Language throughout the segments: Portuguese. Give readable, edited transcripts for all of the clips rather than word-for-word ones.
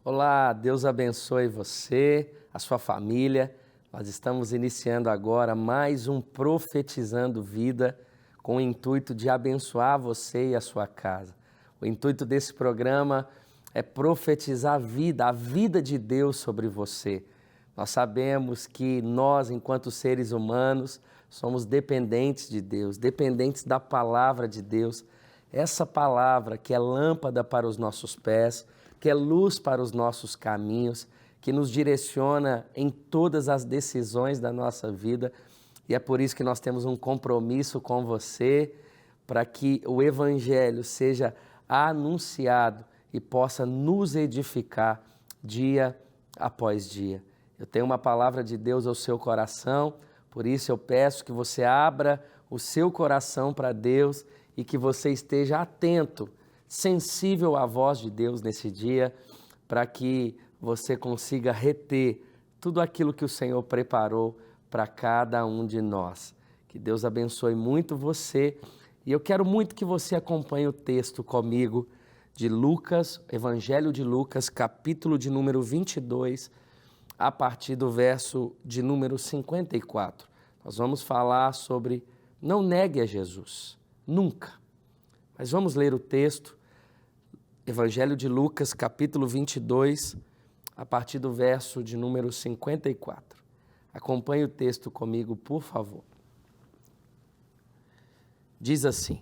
Olá, Deus abençoe você, a sua família. Nós estamos iniciando agora mais um Profetizando Vida com o intuito de abençoar você e a sua casa. O intuito desse programa é profetizar a vida de Deus sobre você. Nós sabemos que nós, enquanto seres humanos, somos dependentes de Deus, dependentes da palavra de Deus. Essa palavra que é lâmpada para os nossos pés, que é luz para os nossos caminhos, que nos direciona em todas as decisões da nossa vida. E é por isso que nós temos um compromisso com você, para que o Evangelho seja anunciado e possa nos edificar dia após dia. Eu tenho uma palavra de Deus ao seu coração, por isso eu peço que você abra o seu coração para Deus e que você esteja atento, sensível à voz de Deus nesse dia, para que você consiga reter tudo aquilo que o Senhor preparou para cada um de nós. Que Deus abençoe muito você e eu quero muito que você acompanhe o texto comigo de Lucas, Evangelho de Lucas, capítulo de número 22, a partir do verso de número 54. Nós vamos falar sobre não negue a Jesus, nunca. Mas vamos ler o texto, Evangelho de Lucas, capítulo 22, a partir do verso de número 54. Acompanhe o texto comigo, por favor. Diz assim: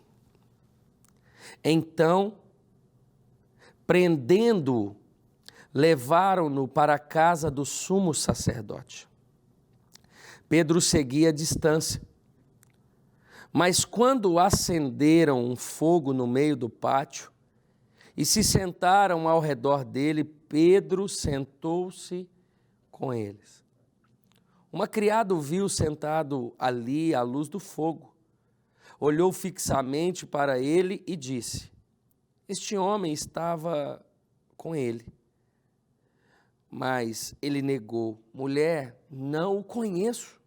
Então, prendendo-o, levaram-no para a casa do sumo sacerdote. Pedro seguia à distância. Mas quando acenderam um fogo no meio do pátio e se sentaram ao redor dele, Pedro sentou-se com eles. Uma criada o viu sentado ali à luz do fogo. Olhou fixamente para ele e disse: Este homem estava com ele. Mas ele negou: Mulher, não o conheço.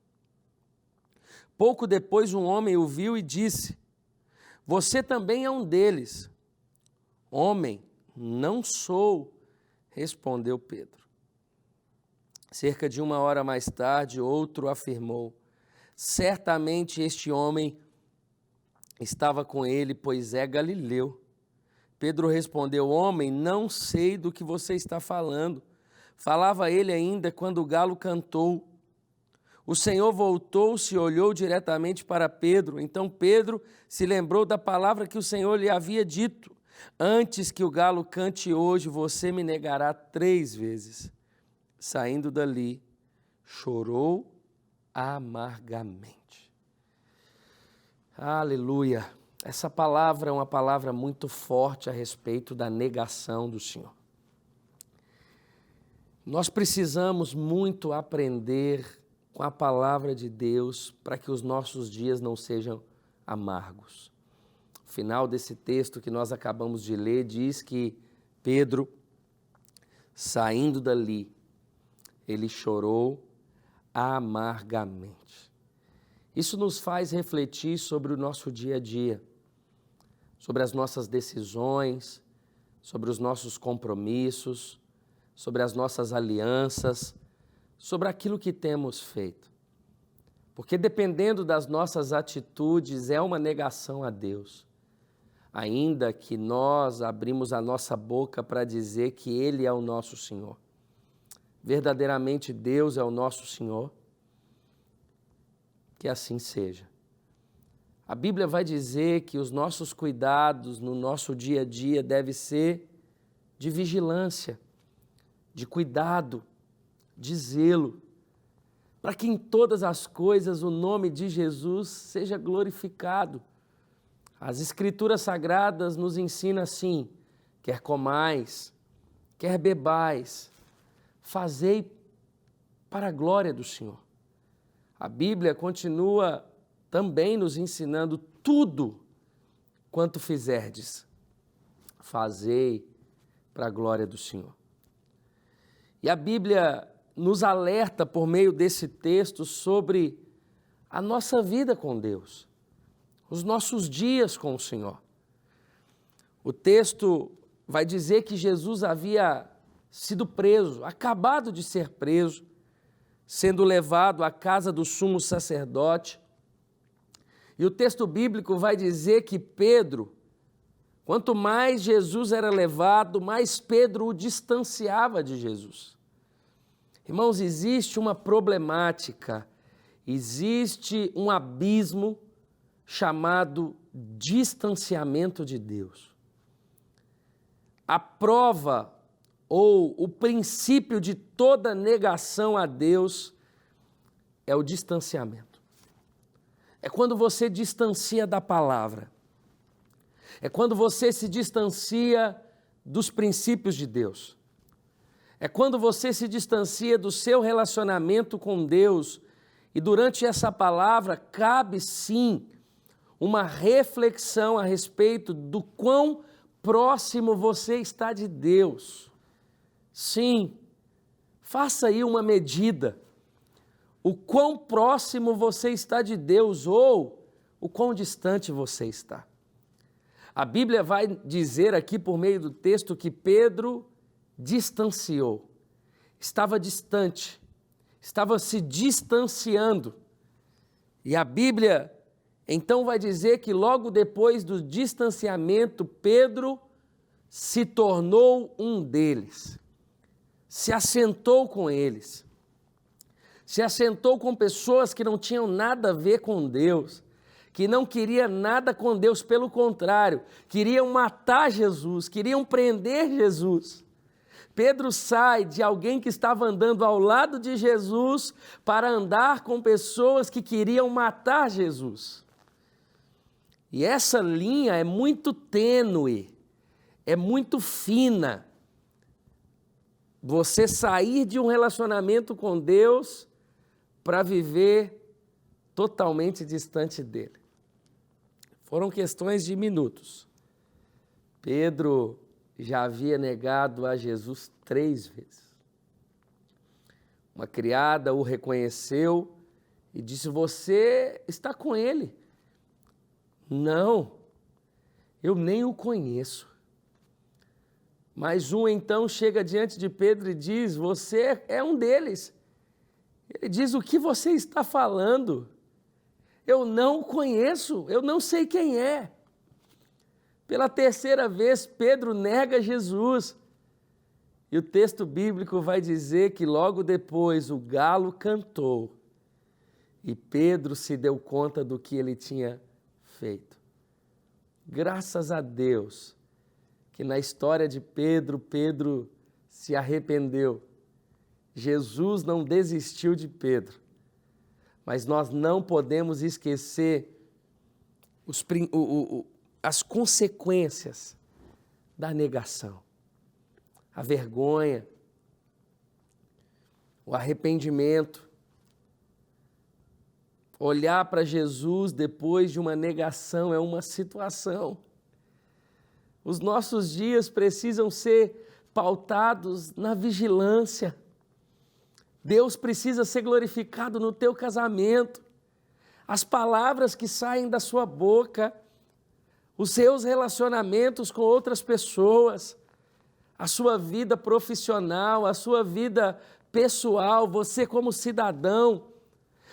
Pouco depois um homem o viu e disse: Você também é um deles. Homem, não sou, respondeu Pedro. Cerca de 1 hora mais tarde, outro afirmou: Certamente este homem estava com ele, pois é galileu. Pedro respondeu: Homem, não sei do que você está falando. Falava ele ainda quando o galo cantou. O Senhor voltou-se e olhou diretamente para Pedro. Então Pedro se lembrou da palavra que o Senhor lhe havia dito: Antes que o galo cante hoje, você me negará 3 vezes. Saindo dali, chorou amargamente. Aleluia! Essa palavra é uma palavra muito forte a respeito da negação do Senhor. Nós precisamos muito aprender com a palavra de Deus para que os nossos dias não sejam amargos. O final desse texto que nós acabamos de ler diz que Pedro, saindo dali, ele chorou amargamente. Isso nos faz refletir sobre o nosso dia a dia, sobre as nossas decisões, sobre os nossos compromissos, sobre as nossas alianças, sobre aquilo que temos feito. Porque dependendo das nossas atitudes, é uma negação a Deus. Ainda que nós abrimos a nossa boca para dizer que Ele é o nosso Senhor. Verdadeiramente Deus é o nosso Senhor. Que assim seja. A Bíblia vai dizer que os nossos cuidados no nosso dia a dia devem ser de vigilância, de cuidado, de zelo, para que em todas as coisas o nome de Jesus seja glorificado. As Escrituras Sagradas nos ensinam assim: quer comais, quer bebais, fazei para a glória do Senhor. A Bíblia continua também nos ensinando: tudo quanto fizerdes, fazei para a glória do Senhor. E a Bíblia nos alerta por meio desse texto sobre a nossa vida com Deus, os nossos dias com o Senhor. O texto vai dizer que Jesus havia sido preso, acabado de ser preso, sendo levado à casa do sumo sacerdote. E o texto bíblico vai dizer que Pedro, quanto mais Jesus era levado, mais Pedro o distanciava de Jesus. Irmãos, existe uma problemática, existe um abismo chamado distanciamento de Deus. A prova ou o princípio de toda negação a Deus é o distanciamento. É quando você distancia da palavra. É quando você se distancia dos princípios de Deus. É quando você se distancia do seu relacionamento com Deus. E durante essa palavra cabe sim uma reflexão a respeito do quão próximo você está de Deus. Sim, faça aí uma medida. O quão próximo você está de Deus ou o quão distante você está. A Bíblia vai dizer aqui por meio do texto que Pedro distanciou, estava distante, estava se distanciando. E a Bíblia então vai dizer que logo depois do distanciamento, Pedro se tornou um deles, se assentou com eles, se assentou com pessoas que não tinham nada a ver com Deus, que não queria nada com Deus, pelo contrário, queriam matar Jesus, queriam prender Jesus. Pedro sai de alguém que estava andando ao lado de Jesus para andar com pessoas que queriam matar Jesus. E essa linha é muito tênue, é muito fina. Você sair de um relacionamento com Deus para viver totalmente distante dele. Foram questões de minutos. Pedro já havia negado a Jesus 3 vezes. Uma criada o reconheceu e disse: você está com ele. Não, eu nem o conheço. Mas um então chega diante de Pedro e diz: você é um deles. Ele diz: o que você está falando? Eu não o conheço, eu não sei quem é. Pela 3ª vez, Pedro nega Jesus. E o texto bíblico vai dizer que logo depois o galo cantou e Pedro se deu conta do que ele tinha feito. Graças a Deus que na história de Pedro, Pedro se arrependeu. Jesus não desistiu de Pedro. Mas nós não podemos esquecer as consequências da negação. A vergonha, o arrependimento. Olhar para Jesus depois de uma negação é uma situação. Os nossos dias precisam ser pautados na vigilância. Deus precisa ser glorificado no teu casamento. As palavras que saem da sua boca, os seus relacionamentos com outras pessoas, a sua vida profissional, a sua vida pessoal, você como cidadão,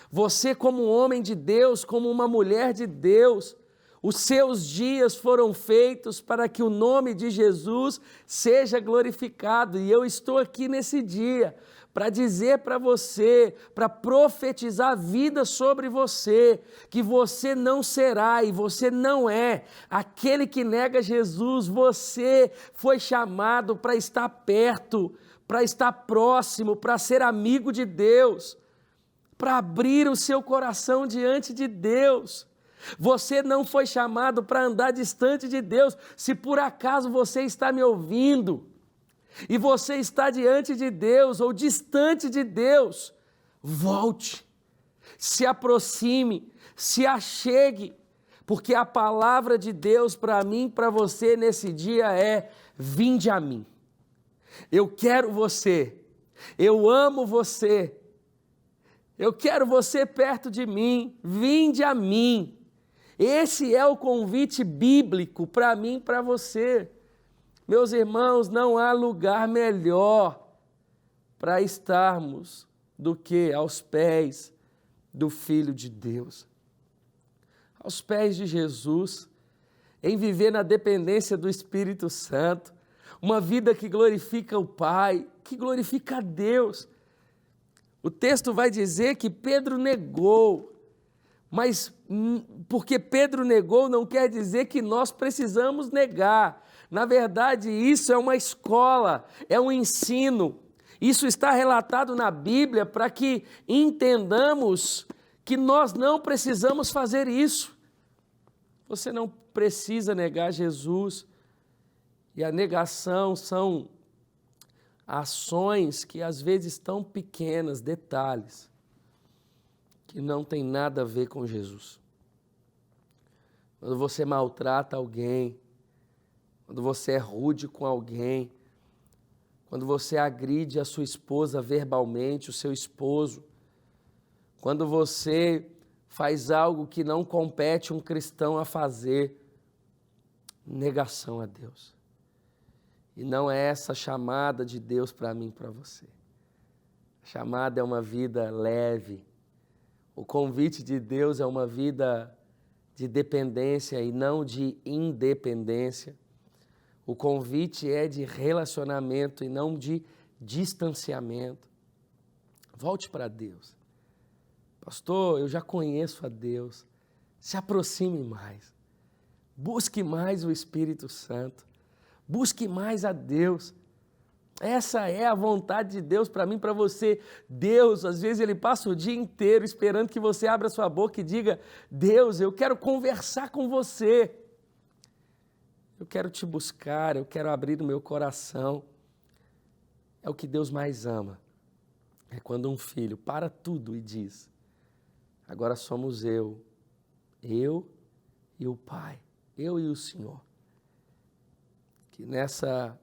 você como um homem de Deus, como uma mulher de Deus, os seus dias foram feitos para que o nome de Jesus seja glorificado. E eu estou aqui nesse dia para dizer para você, para profetizar vida sobre você, que você não será e você não é aquele que nega Jesus. Você foi chamado para estar perto, para estar próximo, para ser amigo de Deus, para abrir o seu coração diante de Deus. Você não foi chamado para andar distante de Deus. Se por acaso você está me ouvindo e você está diante de Deus ou distante de Deus, volte, se aproxime, se achegue, porque a palavra de Deus para mim, para você nesse dia é: vinde a mim. Eu quero você, eu amo você, eu quero você perto de mim, vinde a mim. Esse é o convite bíblico para mim e para você. Meus irmãos, não há lugar melhor para estarmos do que aos pés do Filho de Deus. Aos pés de Jesus, em viver na dependência do Espírito Santo, uma vida que glorifica o Pai, que glorifica a Deus. O texto vai dizer que Pedro negou, mas porque Pedro negou não quer dizer que nós precisamos negar. Na verdade, isso é uma escola, é um ensino. Isso está relatado na Bíblia para que entendamos que nós não precisamos fazer isso. Você não precisa negar Jesus. E a negação são ações que às vezes tão pequenas, detalhes, que não tem nada a ver com Jesus. Quando você maltrata alguém, quando você é rude com alguém, quando você agride a sua esposa verbalmente, o seu esposo, quando você faz algo que não compete um cristão a fazer, negação a Deus. E não é essa chamada de Deus para mim e para você. A chamada é uma vida leve. O convite de Deus é uma vida de dependência e não de independência. O convite é de relacionamento e não de distanciamento. Volte para Deus. Pastor, eu já conheço a Deus. Se aproxime mais. Busque mais o Espírito Santo. Busque mais a Deus. Essa é a vontade de Deus para mim e para você. Deus, às vezes, Ele passa o dia inteiro esperando que você abra sua boca e diga: Deus, eu quero conversar com você. Eu quero te buscar, eu quero abrir o meu coração. É o que Deus mais ama. É quando um filho para tudo e diz: agora somos eu e o Pai, eu e o Senhor. Que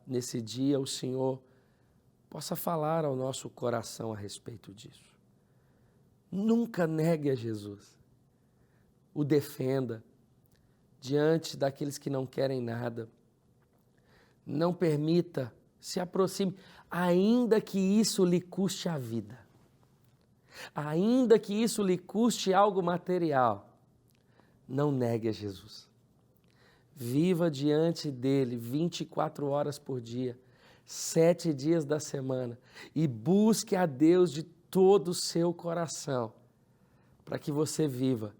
nesse dia o Senhor possa falar ao nosso coração a respeito disso. Nunca negue a Jesus. O defenda diante daqueles que não querem nada. Não permita, se aproxime, ainda que isso lhe custe a vida. Ainda que isso lhe custe algo material, não negue a Jesus. Viva diante dele 24 horas por dia, 7 dias da semana e busque a Deus de todo o seu coração, para que você viva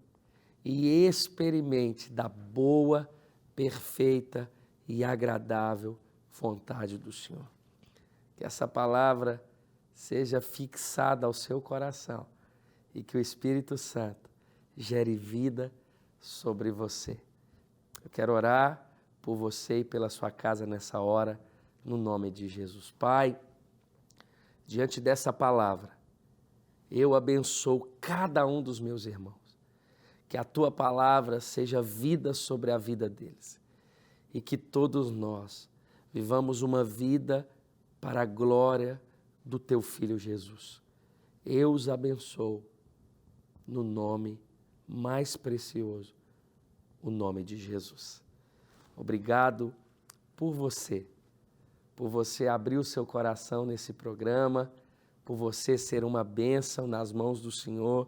e experimente da boa, perfeita e agradável vontade do Senhor. Que essa palavra seja fixada ao seu coração e que o Espírito Santo gere vida sobre você. Eu quero orar por você e pela sua casa nessa hora, no nome de Jesus. Pai, diante dessa palavra, eu abençoo cada um dos meus irmãos. Que a tua palavra seja vida sobre a vida deles. E que todos nós vivamos uma vida para a glória do teu Filho Jesus. Eu os abençoo no nome mais precioso, o nome de Jesus. Obrigado por você abrir o seu coração nesse programa, por você ser uma bênção nas mãos do Senhor.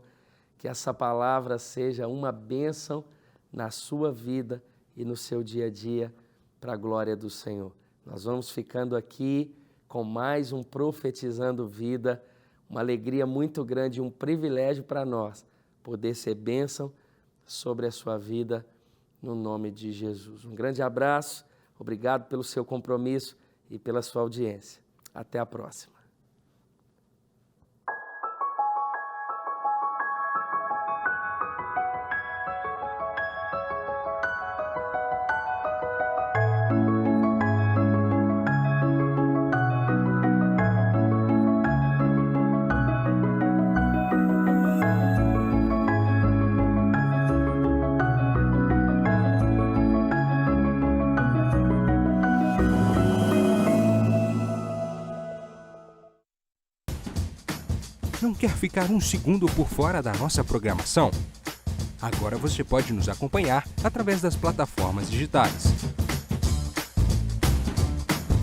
Que essa palavra seja uma bênção na sua vida e no seu dia a dia, para a glória do Senhor. Nós vamos ficando aqui com mais um Profetizando Vida, uma alegria muito grande, um privilégio para nós poder ser bênção sobre a sua vida, no nome de Jesus. Um grande abraço, obrigado pelo seu compromisso e pela sua audiência. Até a próxima. Não quer ficar um segundo por fora da nossa programação? Agora você pode nos acompanhar através das plataformas digitais.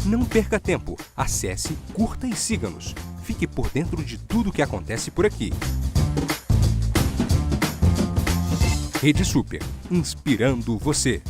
Não perca tempo. Acesse, curta e siga-nos. Fique por dentro de tudo o que acontece por aqui. Rede Super, inspirando você.